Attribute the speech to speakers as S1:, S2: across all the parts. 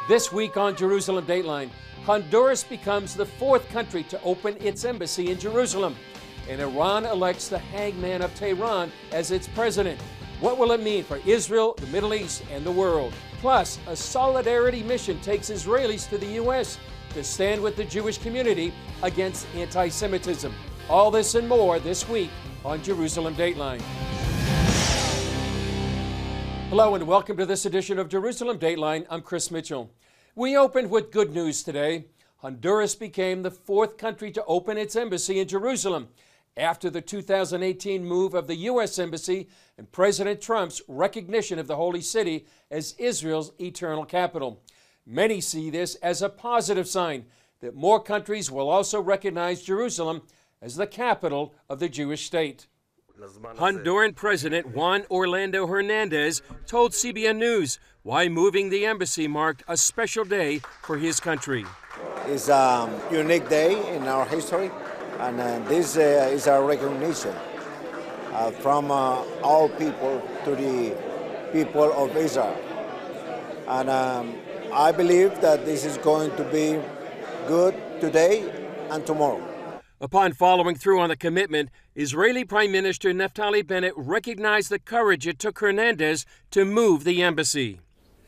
S1: This week on Jerusalem Dateline, Honduras becomes the fourth country to open its embassy in Jerusalem, and Iran elects the Hangman of Tehran as its president. What will it mean for Israel, the Middle East, and the world? Plus, a solidarity mission takes Israelis to the U.S. to stand with the Jewish community against anti-Semitism. All this and more this week on Jerusalem Dateline. Hello and welcome to this edition of Jerusalem Dateline. I'm Chris Mitchell. We opened with good news today. Honduras became the fourth country to open its embassy in Jerusalem after the 2018 move of the U.S. Embassy and President Trump's recognition of the Holy City as Israel's eternal capital. Many see this as a positive sign that more countries will also recognize Jerusalem as the capital of the Jewish state. Honduran President Juan Orlando Hernandez told CBN News why moving the embassy marked a special day for his country.
S2: It's a unique day in our history, and this is a recognition from all people to the people of Israel. And I believe that this is going to be good today and tomorrow.
S1: Upon following through on the commitment, Israeli Prime Minister Naftali Bennett recognized the courage it took Hernandez to move the embassy.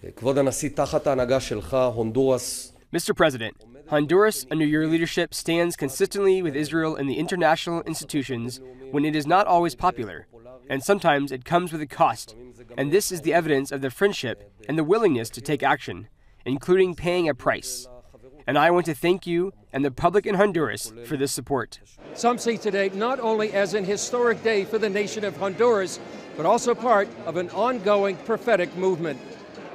S3: Mr. President, Honduras, under your leadership, stands consistently with Israel in the international institutions when it is not always popular, and sometimes it comes with a cost. And this is the evidence of the friendship and the willingness to take action, including paying a price. And I want to thank you and the public in Honduras for this support.
S1: Some see today not only as an historic day for the nation of Honduras, but also part of an ongoing prophetic movement.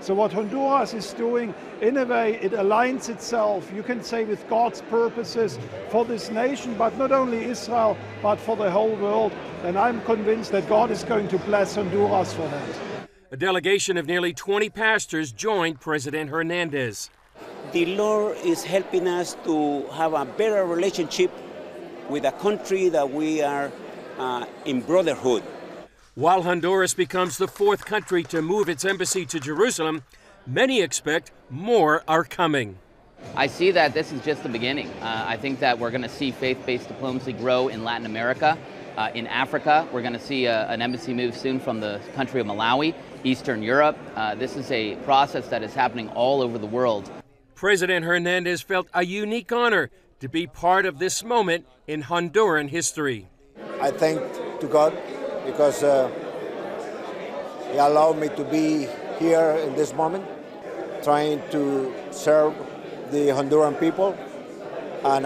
S4: So what Honduras is doing, in a way, it aligns itself, you can say, with God's purposes for this nation, but not only Israel, but for the whole world. And I'm convinced that God is going to bless Honduras for that.
S1: A delegation of nearly 20 pastors joined President Hernandez.
S5: The Lord is helping us to have a better relationship with a country that we are in brotherhood.
S1: While Honduras becomes the fourth country to move its embassy to Jerusalem, many expect more are coming.
S6: I see that this is just the beginning. I think that we're going to see faith-based diplomacy grow in Latin America. In Africa, we're going to see an embassy move soon from the country of Malawi, Eastern Europe. This is a process that is happening all over the world.
S1: President Hernandez felt a unique honor to be part of this moment in Honduran history.
S2: I thank to God because He allowed me to be here in this moment, trying to serve the Honduran people, and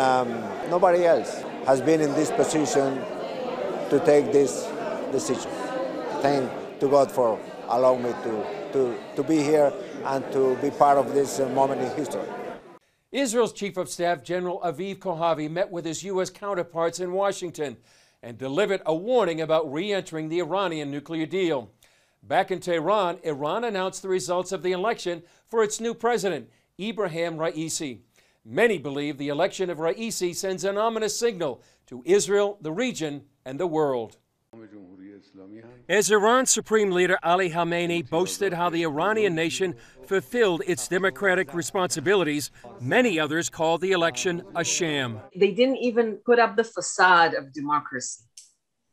S2: nobody else has been in this position to take this decision. Thank to God for allowing me to be here and to be part of this moment in history.
S1: Israel's Chief of Staff General Aviv Kohavi met with his U.S. counterparts in Washington and delivered a warning about re-entering the Iranian nuclear deal. Back in Tehran, Iran announced the results of the election for its new president, Ibrahim Raisi. Many believe the election of Raisi sends an ominous signal to Israel, the region, and the world. As Iran's Supreme Leader Ali Khamenei boasted how the Iranian nation fulfilled its democratic responsibilities, many others called the election a sham.
S7: They didn't even put up the facade of democracy.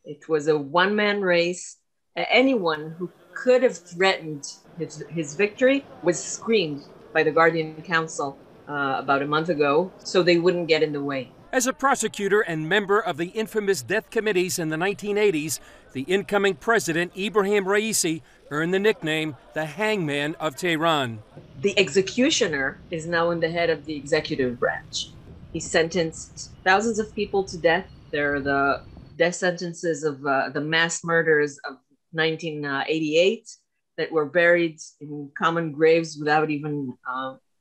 S7: It was a one-man race. Anyone who could have threatened his victory was screened by the Guardian Council about a month ago, so they wouldn't get in the way.
S1: As a prosecutor and member of the infamous death committees in the 1980s, the incoming president, Ibrahim Raisi, earned the nickname the Hangman of Tehran.
S7: The executioner is now in the head of the executive branch. He sentenced thousands of people to death. They're the death sentences of the mass murders of 1988 that were buried in common graves without even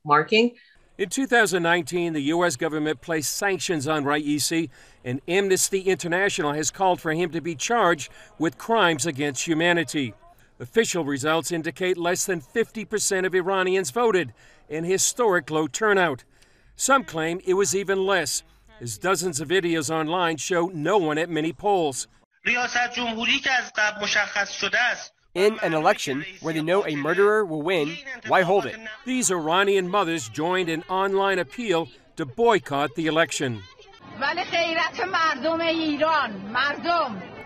S7: marking.
S1: In 2019, the U.S. government placed sanctions on Raisi, and Amnesty International has called for him to be charged with crimes against humanity. Official results indicate less than 50% of Iranians voted, an historic low turnout. Some claim it was even less, as dozens of videos online show no one at many polls.
S3: In an election where they know a murderer will win, why hold it?
S1: These Iranian mothers joined an online appeal to boycott the election.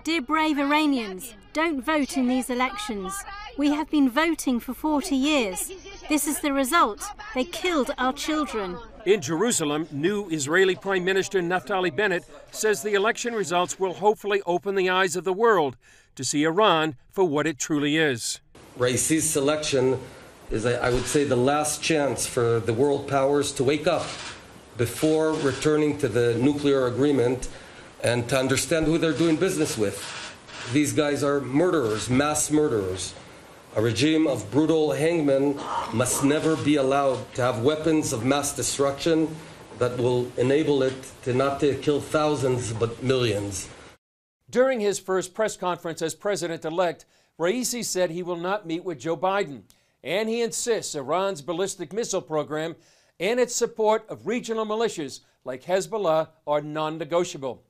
S8: Dear brave Iranians, don't vote in these elections. We have been voting for 40 years. This is the result. They killed our children.
S1: In Jerusalem, new Israeli Prime Minister Naftali Bennett says the election results will hopefully open the eyes of the world to see Iran for what it truly is.
S9: Raisi's selection is, I would say, the last chance for the world powers to wake up before returning to the nuclear agreement and to understand who they're doing business with. These guys are murderers, mass murderers. A regime of brutal hangmen must never be allowed to have weapons of mass destruction that will enable it to not to kill thousands but millions.
S1: During his first press conference as president-elect, Raisi said he will not meet with Joe Biden, and he insists Iran's ballistic missile program and its support of regional militias like Hezbollah are non-negotiable.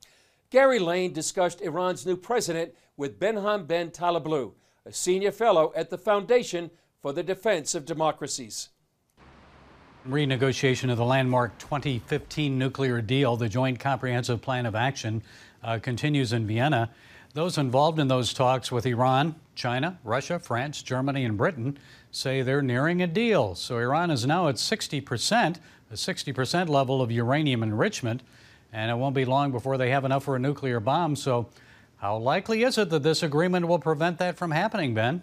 S1: Gary Lane discussed Iran's new president with Benham Ben Taleblu, a senior fellow at the Foundation for the Defense of Democracies.
S10: Renegotiation of the landmark 2015 nuclear deal, the Joint Comprehensive Plan of Action, continues in Vienna. Those involved in those talks with Iran, China, Russia, France, Germany, and Britain say they're nearing a deal. So Iran is now at 60%, a 60% level of uranium enrichment, and it won't be long before they have enough for a nuclear bomb. So how likely is it that this agreement will prevent that from happening, Ben?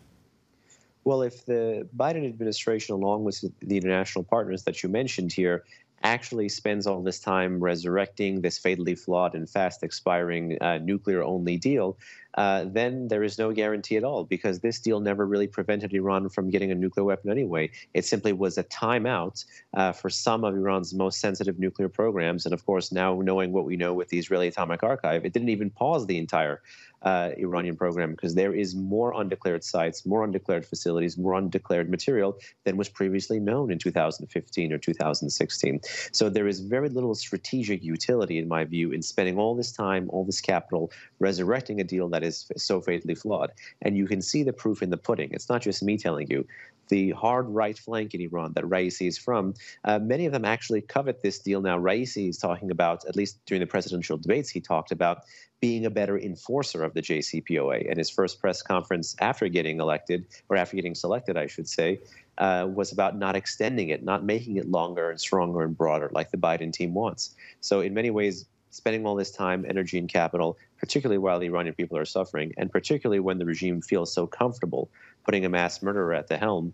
S11: Well, if the Biden administration, along with the international partners that you mentioned here, actually spends all this time resurrecting this fatally flawed and fast expiring nuclear-only deal, then there is no guarantee at all, because this deal never really prevented Iran from getting a nuclear weapon anyway. It simply was a timeout for some of Iran's most sensitive nuclear programs. And of course, now knowing what we know with the Israeli Atomic Archive, it didn't even pause the entire Iranian program, because there is more undeclared sites, more undeclared facilities, more undeclared material than was previously known in 2015 or 2016. So there is very little strategic utility, in my view, in spending all this time, all this capital, resurrecting a deal that is so fatally flawed. And you can see the proof in the pudding. It's not just me telling you. The hard right flank in Iran that Raisi is from, many of them actually covet this deal now. Raisi is talking about, at least during the presidential debates, he talked about being a better enforcer of the JCPOA. And his first press conference after getting elected, or after getting selected, I should say, was about not extending it, not making it longer and stronger and broader like the Biden team wants. So in many ways, spending all this time, energy, and capital, particularly while the Iranian people are suffering, and particularly when the regime feels so comfortable putting a mass murderer at the helm,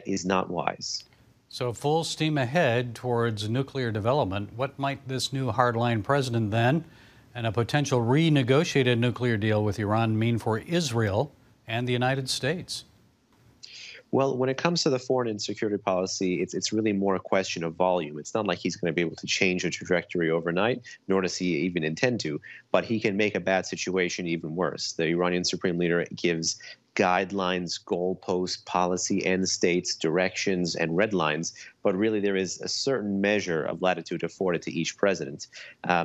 S11: is not wise.
S10: So full steam ahead towards nuclear development. What might this new hardline president then, and a potential renegotiated nuclear deal with Iran, mean for Israel and the United States?
S11: Well, when it comes to the foreign and security policy, it's really more a question of volume. It's not like he's going to be able to change the trajectory overnight, nor does he even intend to, but he can make a bad situation even worse. The Iranian supreme leader gives guidelines, goalposts, policy end states, directions, and red lines, but really there is a certain measure of latitude afforded to each president.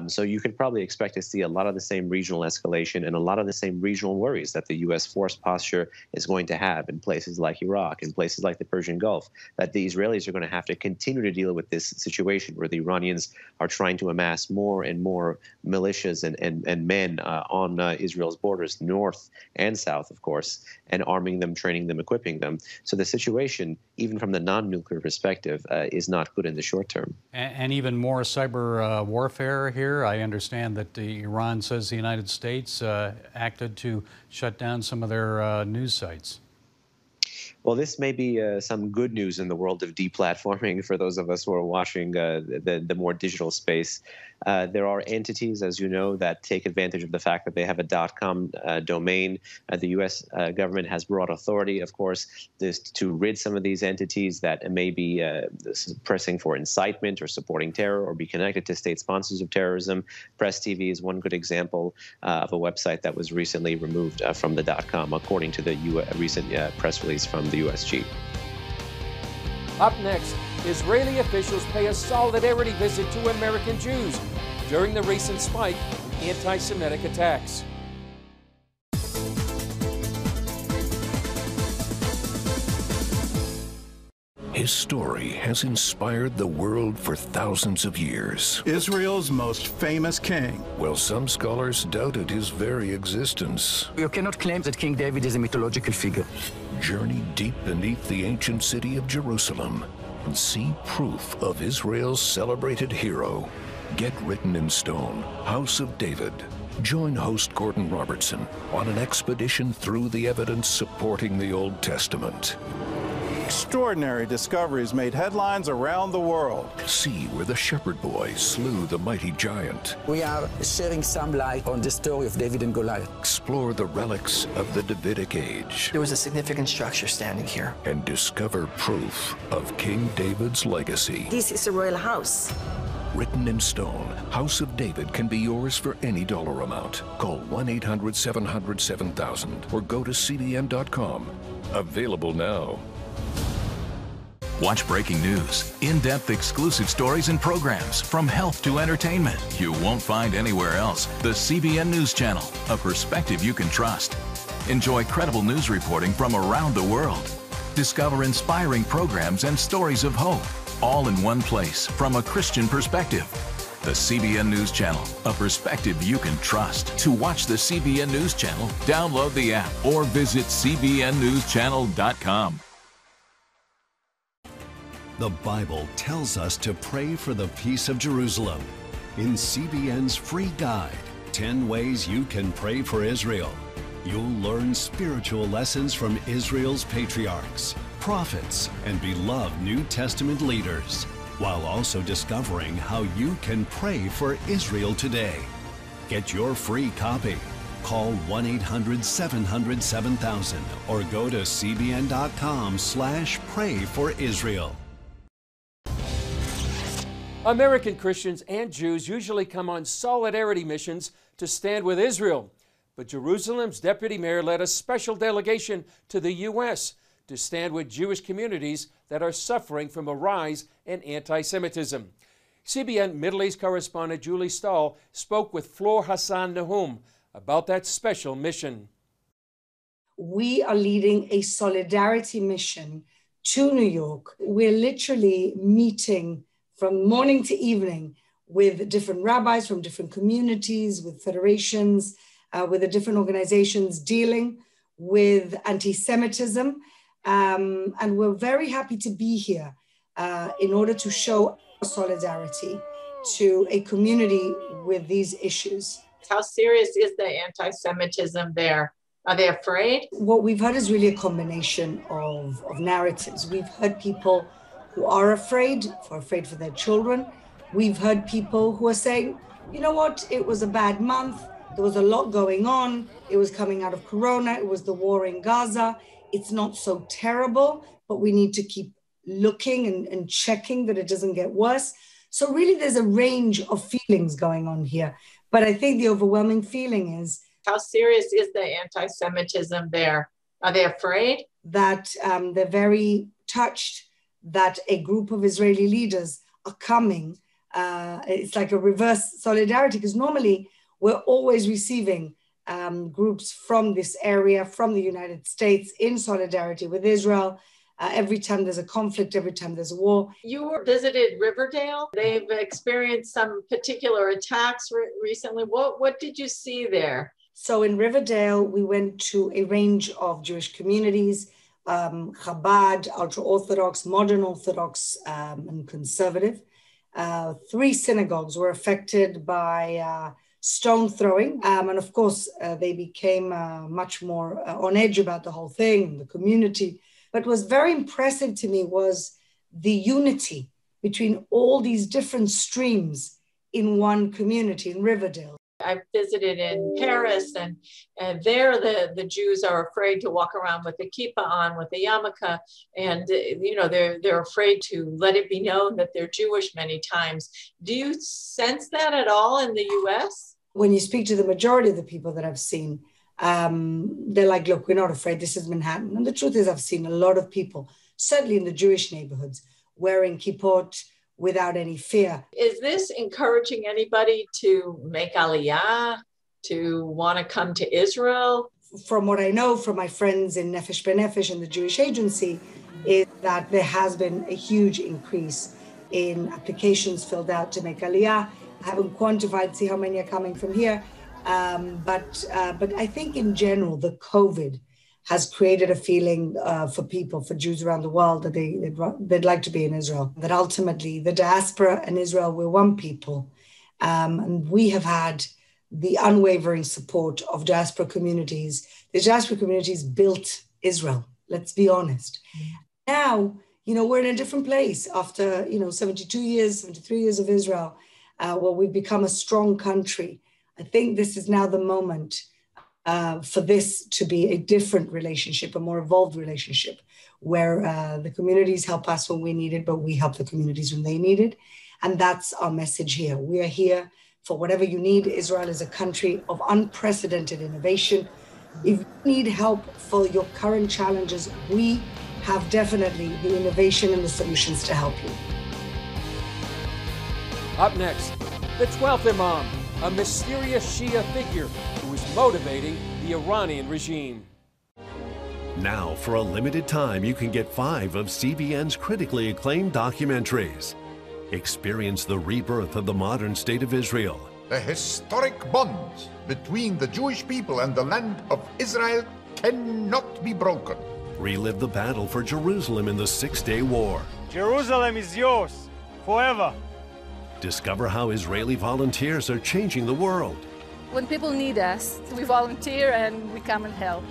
S11: So you can probably expect to see a lot of the same regional escalation and a lot of the same regional worries that the U.S. force posture is going to have in places like Iraq, in places like the Persian Gulf, that the Israelis are going to have to continue to deal with this situation where the Iranians are trying to amass more and more militias and men on Israel's borders, north and south, of course, and arming them, training them, equipping them. So the situation, even from the non-nuclear perspective, is not good in the short term.
S10: And even more cyber warfare here. I understand that Iran says the United States acted to shut down some of their news sites.
S11: Well, this may be some good news in the world of deplatforming for those of us who are watching the more digital space. There are entities, as you know, that take advantage of the fact that they have a .com domain. The U.S. government has broad authority, of course, to rid some of these entities that may be pressing for incitement or supporting terror or be connected to state sponsors of terrorism. Press TV is one good example of a website that was recently removed from the .com, according to the recent press release from the USG.
S1: Up next, Israeli officials pay a solidarity visit to American Jews during the recent spike in anti-Semitic attacks.
S12: His story has inspired the world for thousands of years.
S13: Israel's most famous king.
S12: While some scholars doubted his very existence.
S14: You cannot claim that King David is a mythological figure.
S12: Journey deep beneath the ancient city of Jerusalem and see proof of Israel's celebrated hero. Get Written in Stone, House of David. Join host Gordon Robertson on an expedition through the evidence supporting the Old Testament.
S13: Extraordinary discoveries made headlines around the world.
S12: See where the shepherd boy slew the mighty giant.
S14: We are shedding some light on the story of David and Goliath.
S12: Explore the relics of the Davidic age.
S15: There was a significant structure standing here.
S12: And discover proof of King David's legacy.
S16: This is a royal house.
S12: Written in Stone, House of David can be yours for any dollar amount. Call 1-800-700-7000 or go to CBN.com. Available now.
S17: Watch breaking news, in-depth exclusive stories and programs from health to entertainment you won't find anywhere else. The CBN News Channel, a perspective you can trust. Enjoy credible news reporting from around the world. Discover inspiring programs and stories of hope, all in one place from a Christian perspective. The CBN News Channel, a perspective you can trust. To watch the CBN News Channel, download the app or visit cbnnewschannel.com.
S18: The Bible tells us to pray for the peace of Jerusalem. In CBN's free guide, 10 Ways You Can Pray for Israel, you'll learn spiritual lessons from Israel's patriarchs, prophets, and beloved New Testament leaders, while also discovering how you can pray for Israel today. Get your free copy. Call 1-800-700-7000 or go to cbn.com/pray-for-Israel.
S1: American Christians and Jews usually come on solidarity missions to stand with Israel. But Jerusalem's deputy mayor led a special delegation to the U.S. to stand with Jewish communities that are suffering from a rise in anti-Semitism. CBN Middle East correspondent Julie Stahl spoke with Flor Hassan Nahum about that special mission.
S19: We are leading a solidarity mission to New York. We're literally meeting from morning to evening with different rabbis from different communities, with federations, with the different organizations dealing with anti-Semitism. And we're very happy to be here in order to show our solidarity to a community with these issues.
S20: How serious is the anti-Semitism there? Are they afraid?
S19: What we've heard is really a combination of narratives. We've heard people who are afraid for their children. We've heard people who are saying, you know what, it was a bad month. There was a lot going on. It was coming out of Corona. It was the war in Gaza. It's not so terrible, but we need to keep looking and checking that it doesn't get worse. So really there's a range of feelings going on here. But I think the overwhelming feeling is,
S20: how serious is the anti-Semitism there? Are they afraid?
S19: That they're very touched that a group of Israeli leaders are coming. It's like a reverse solidarity, because normally we're always receiving groups from this area, from the United States, in solidarity with Israel. Every time there's a conflict, every time there's a war.
S20: You visited Riverdale. They've experienced some particular attacks recently. What did you see there?
S19: So in Riverdale, we went to a range of Jewish communities, Chabad, ultra-Orthodox, modern Orthodox, and conservative. 3 synagogues were affected by stone throwing. And of course, they became much more on edge about the whole thing, the community. But what was very impressive to me was the unity between all these different streams in one community in Riverdale.
S20: I've visited in Paris, and there the Jews are afraid to walk around with the kippah on, with the yarmulke, and they're afraid to let it be known that they're Jewish many times. Do you sense that at all in the U.S.?
S19: When you speak to the majority of the people that I've seen, they're like, look, we're not afraid. This is Manhattan. And the truth is, I've seen a lot of people, certainly in the Jewish neighborhoods, wearing kippot without any fear.
S20: Is this encouraging anybody to make aliyah, to want to come to Israel?
S19: From what I know from my friends in Nefesh B'Nefesh and the Jewish Agency, is that there has been a huge increase in applications filled out to make Aliyah. I haven't quantified, see how many are coming from here. But I think in general, the COVID has created a feeling for people, for Jews around the world, that they'd like to be in Israel. That ultimately the diaspora and Israel, we're one people. And we have had the unwavering support of diaspora communities. The diaspora communities built Israel, let's be honest. Now, we're in a different place after, 72 years, 73 years of Israel, where we've become a strong country. I think this is now the moment for this to be a different relationship, a more evolved relationship, where the communities help us when we need it, but we help the communities when they need it. And that's our message here. We are here for whatever you need. Israel is a country of unprecedented innovation. If you need help for your current challenges, we have definitely the innovation and the solutions to help you.
S1: Up next, the 12th Imam, a mysterious Shia figure who is motivating the Iranian regime.
S18: Now, for a limited time, you can get 5 of CBN's critically acclaimed documentaries. Experience the rebirth of the modern state of Israel.
S16: The historic bond between the Jewish people and the land of Israel cannot be broken.
S18: Relive the battle for Jerusalem in the Six-Day War.
S21: Jerusalem is yours forever.
S18: Discover how Israeli volunteers are changing the world.
S22: When people need us, we volunteer and we come and help.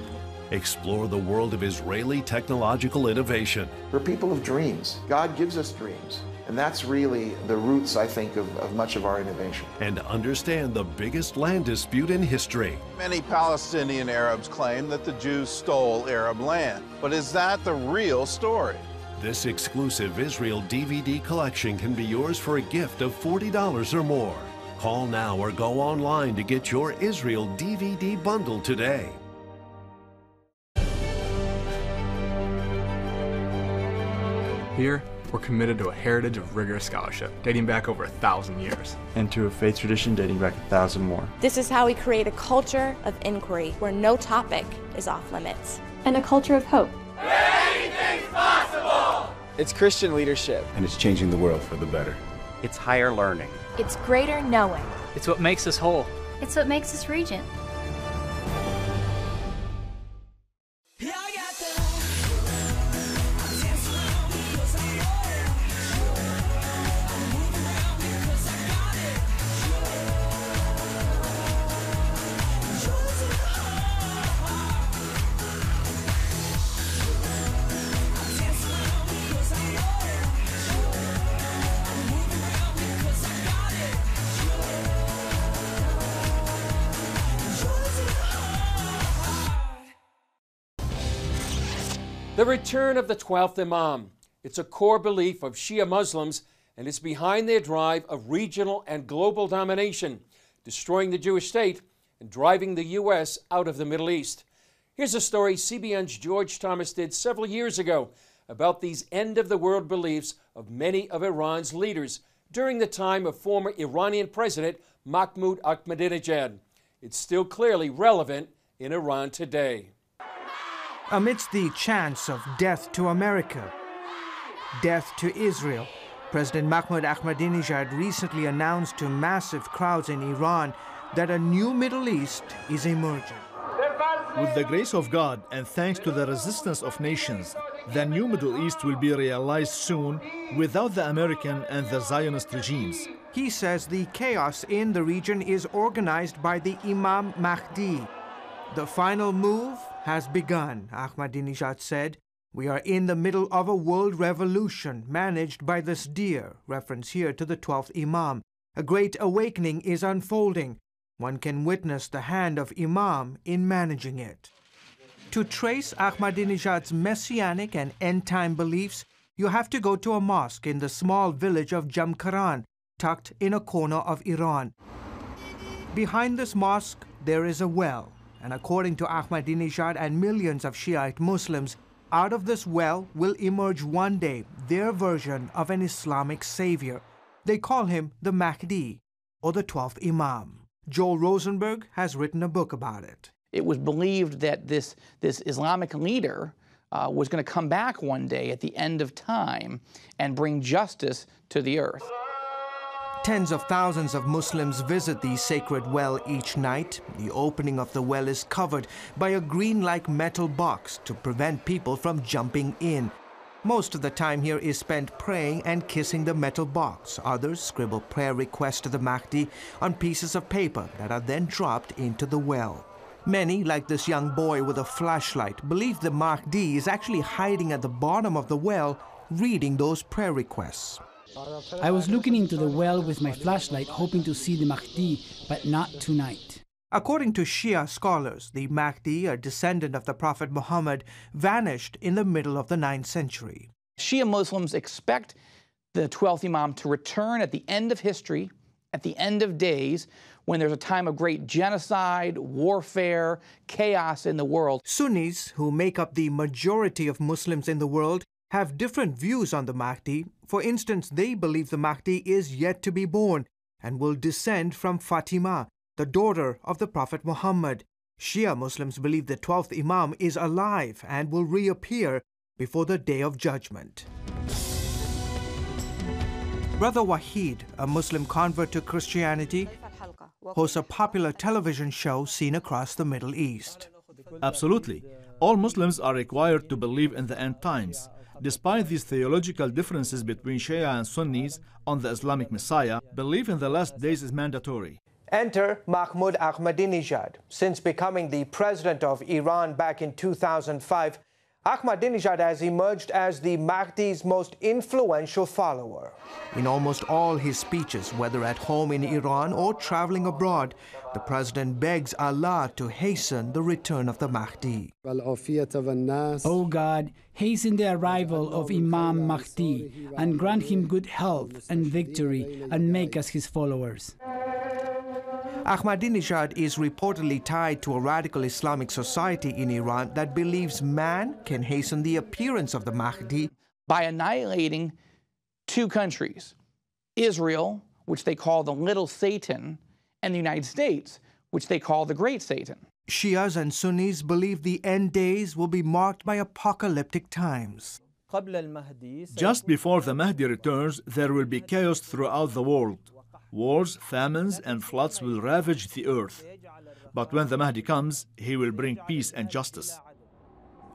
S18: Explore the world of Israeli technological innovation.
S23: We're people of dreams. God gives us dreams. And that's really the roots, I think, of much of our innovation.
S18: And understand the biggest land dispute in history.
S13: Many Palestinian Arabs claim that the Jews stole Arab land. But is that the real story?
S18: This exclusive Israel DVD collection can be yours for a gift of $40 or more. Call now or go online to get your Israel DVD bundle today.
S24: Here, we're committed to a heritage of rigorous scholarship dating back over 1,000 years.
S25: And to a faith tradition dating back 1,000 more.
S26: This is how we create a culture of inquiry where no topic is off limits.
S27: And a culture of hope.
S28: Anything's possible!
S29: It's Christian leadership.
S30: And it's changing the world for the better.
S31: It's higher learning.
S27: It's greater knowing.
S3: It's what makes us whole.
S27: It's what makes us regent.
S1: The return of the 12th Imam. It's a core belief of Shia Muslims, and it's behind their drive of regional and global domination, destroying the Jewish state and driving the U.S. out of the Middle East. Here's a story CBN's George Thomas did several years ago about these end-of-the-world beliefs of many of Iran's leaders during the time of former Iranian President Mahmoud Ahmadinejad. It's still clearly relevant in Iran today.
S32: Amidst the chants of death to America, death to Israel, President Mahmoud Ahmadinejad recently announced to massive crowds in Iran that a new Middle East is emerging.
S33: With the grace of God and thanks to the resistance of nations, the new Middle East will be realized soon without the American and the Zionist regimes.
S32: He says the chaos in the region is organized by the Imam Mahdi. The final move has begun, Ahmadinejad said. We are in the middle of a world revolution managed by this dear, reference here to the 12th Imam. A great awakening is unfolding. One can witness the hand of Imam in managing it. To trace Ahmadinejad's messianic and end-time beliefs, you have to go to a mosque in the small village of Jamkaran, tucked in a corner of Iran. Behind this mosque, there is a well. And according to Ahmadinejad and millions of Shiite Muslims, out of this well will emerge one day their version of an Islamic savior. They call him the Mahdi, or the 12th Imam. Joel Rosenberg has written a book about it.
S34: It was believed that this Islamic leader
S2: was going to come back one day at the end of time and bring justice to the earth.
S32: Tens of thousands of Muslims visit the sacred well each night. The opening of the well is covered by a green-like metal box to prevent people from jumping in. Most of the time here is spent praying and kissing the metal box. Others scribble prayer requests to the Mahdi on pieces of paper that are then dropped into the well. Many, like this young boy with a flashlight, believe the Mahdi is actually hiding at the bottom of the well, reading those prayer requests.
S4: I was looking into the well with my flashlight, hoping to see the Mahdi, but not tonight.
S32: According to Shia scholars, the Mahdi, a descendant of the Prophet Muhammad, vanished in the middle of the 9th century.
S2: Shia Muslims expect the 12th Imam to return at the end of history, at the end of days, when there's a time of great genocide, warfare, chaos in the world.
S32: Sunnis, who make up the majority of Muslims in the world, have different views on the Mahdi. For instance, they believe the Mahdi is yet to be born and will descend from Fatima, the daughter of the Prophet Muhammad. Shia Muslims believe the 12th Imam is alive and will reappear before the Day of Judgment. Brother Wahid, a Muslim convert to Christianity, hosts a popular television show seen across the Middle East.
S33: Absolutely. All Muslims are required to believe in the end times. Despite these theological differences between Shia and Sunnis on the Islamic Messiah, belief in the last days is mandatory.
S32: Enter Mahmoud Ahmadinejad. Since becoming the president of Iran back in 2005, Ahmadinejad has emerged as the Mahdi's most influential follower. In almost all his speeches, whether at home in Iran or traveling abroad, the president begs Allah to hasten the return of the Mahdi.
S4: O God, hasten the arrival of Imam Mahdi and grant him good health and victory and make us his followers.
S32: Ahmadinejad is reportedly tied to a radical Islamic society in Iran that believes man can hasten the appearance of the Mahdi
S2: by annihilating two countries, Israel, which they call the Little Satan, and the United States, which they call the Great Satan.
S32: Shias and Sunnis believe the end days will be marked by apocalyptic times.
S33: Just before the Mahdi returns, there will be chaos throughout the world. Wars, famines, and floods will ravage the earth. But when the Mahdi comes, he will bring peace and justice.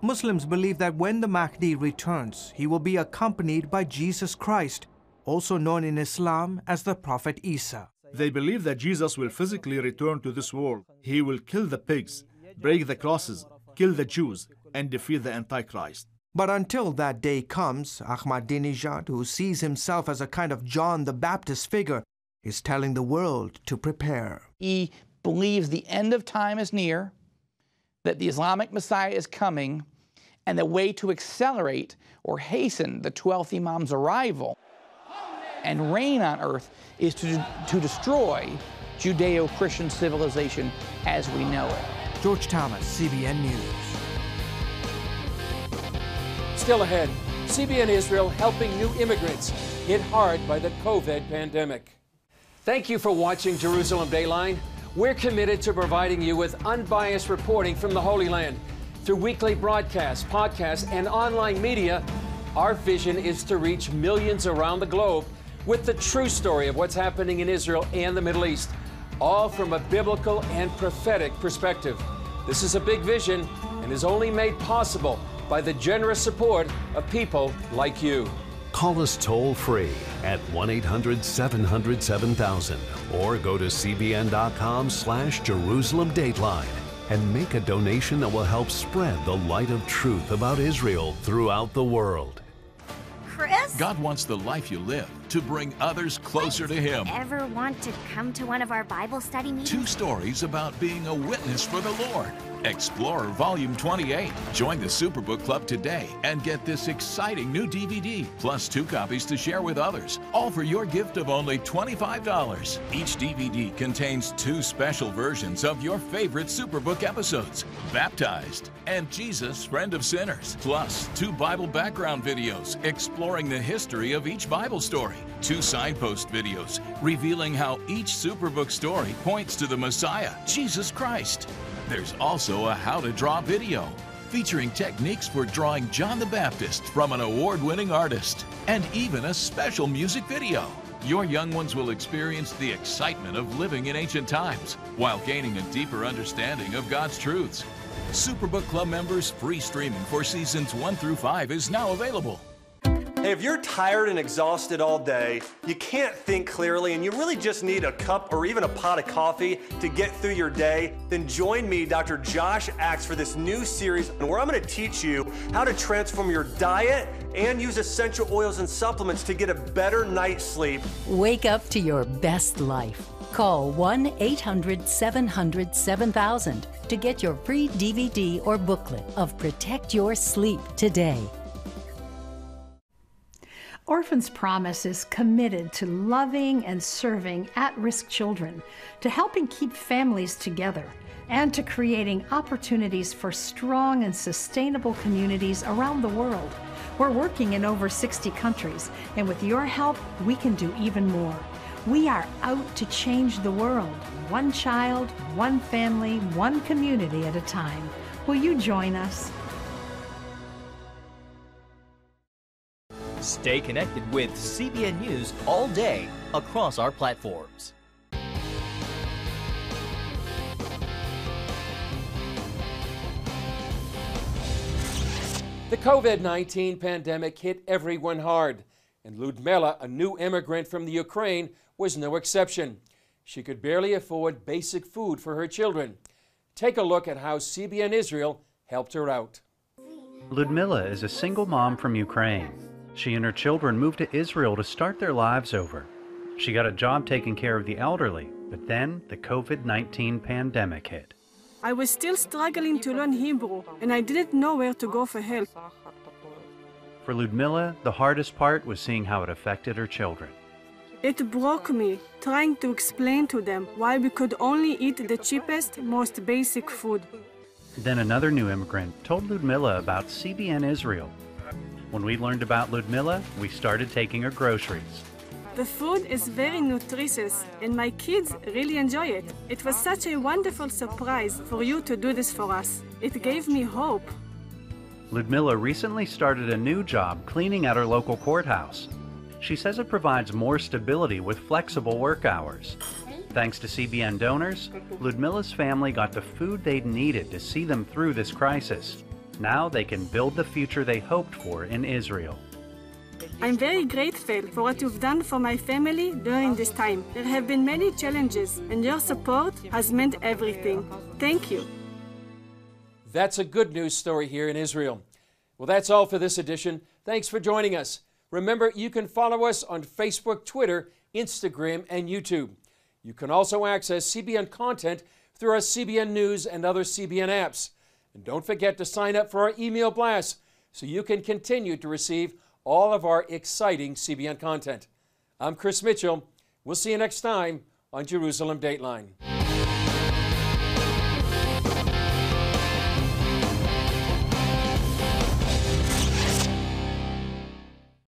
S32: Muslims believe that when the Mahdi returns, he will be accompanied by Jesus Christ, also known in Islam as the Prophet Isa.
S33: They believe that Jesus will physically return to this world. He will kill the pigs, break the crosses, kill the Jews, and defeat the Antichrist.
S32: But until that day comes, Ahmadinejad, who sees himself as a kind of John the Baptist figure, is telling the world to prepare.
S2: He believes the end of time is near, that the Islamic Messiah is coming, and the way to accelerate or hasten the 12th Imam's arrival and reign on earth is to destroy Judeo-Christian civilization as we know it.
S32: George Thomas, CBN News.
S1: Still ahead, CBN Israel helping new immigrants hit hard by the COVID pandemic. Thank you for watching Jerusalem Dateline. We're committed to providing you with unbiased reporting from the Holy Land. Through weekly broadcasts, podcasts, and online media, our vision is to reach millions around the globe with the true story of what's happening in Israel and the Middle East, all from a biblical and prophetic perspective. This is a big vision and is only made possible by the generous support of people like you.
S18: Call us toll-free at 1-800-700-7000 or go to cbn.com/Jerusalem Dateline and make a donation that will help spread the light of truth about Israel throughout the world.
S27: Chris?
S17: God wants the life you live to bring others closer to Him.
S27: Ever want to come to one of our Bible study meetings?
S17: 2 stories about being a witness for the Lord. Explorer Volume 28. Join the Superbook Club today and get this exciting new DVD, plus 2 copies to share with others, all for your gift of only $25. Each DVD contains 2 special versions of your favorite Superbook episodes, Baptized and Jesus, Friend of Sinners, plus 2 Bible background videos exploring the history of each Bible story, 2 signpost videos revealing how each Superbook story points to the Messiah, Jesus Christ. There's also a how to draw video featuring techniques for drawing John the Baptist from an award-winning artist, and even a special music video. Your young ones will experience the excitement of living in ancient times while gaining a deeper understanding of God's truths. Superbook Club members' free streaming for seasons 1 through 5 is now available.
S5: Hey, if you're tired and exhausted all day, you can't think clearly, and you really just need a cup or even a pot of coffee to get through your day, then join me, Dr. Josh Axe, for this new series where I'm going to teach you how to transform your diet and use essential oils and supplements to get a better night's sleep.
S6: Wake up to your best life. Call 1-800-700-7000 to get your free DVD or booklet of Protect Your Sleep today.
S7: Orphans Promise is committed to loving and serving at-risk children, to helping keep families together, and to creating opportunities for strong and sustainable communities around the world. We're working in over 60 countries, and with your help, we can do even more. We are out to change the world, one child, one family, one community at a time. Will you join us?
S8: Stay connected with CBN News all day across our platforms.
S1: The COVID-19 pandemic hit everyone hard, and Ludmila, a new immigrant from the Ukraine, was no exception. She could barely afford basic food for her children. Take a look at how CBN Israel helped her out.
S9: Ludmila is a single mom from Ukraine. She and her children moved to Israel to start their lives over. She got a job taking care of the elderly, but then the COVID-19 pandemic hit.
S10: I was still struggling to learn Hebrew, and I didn't know where to go for help.
S9: For Ludmila, the hardest part was seeing how it affected her children.
S10: It broke me, trying to explain to them why we could only eat the cheapest, most basic food.
S9: Then another new immigrant told Ludmila about CBN Israel. When we learned about Ludmila, we started taking her groceries.
S10: The food is very nutritious, and my kids really enjoy it. It was such a wonderful surprise for you to do this for us. It gave me hope.
S9: Ludmila recently started a new job cleaning at her local courthouse. She says it provides more stability with flexible work hours. Thanks to CBN donors, Ludmila's family got the food they'd needed to see them through this crisis. Now they can build the future they hoped for in Israel.
S10: I'm very grateful for what you've done for my family during this time. There have been many challenges, and your support has meant everything. Thank you.
S1: That's a good news story here in Israel. Well, that's all for this edition. Thanks for joining us. Remember, you can follow us on Facebook, Twitter, Instagram, and YouTube. You can also access CBN content through our CBN News and other CBN apps. And don't forget to sign up for our email blast so you can continue to receive all of our exciting CBN content. I'm Chris Mitchell. We'll see you next time on Jerusalem Dateline.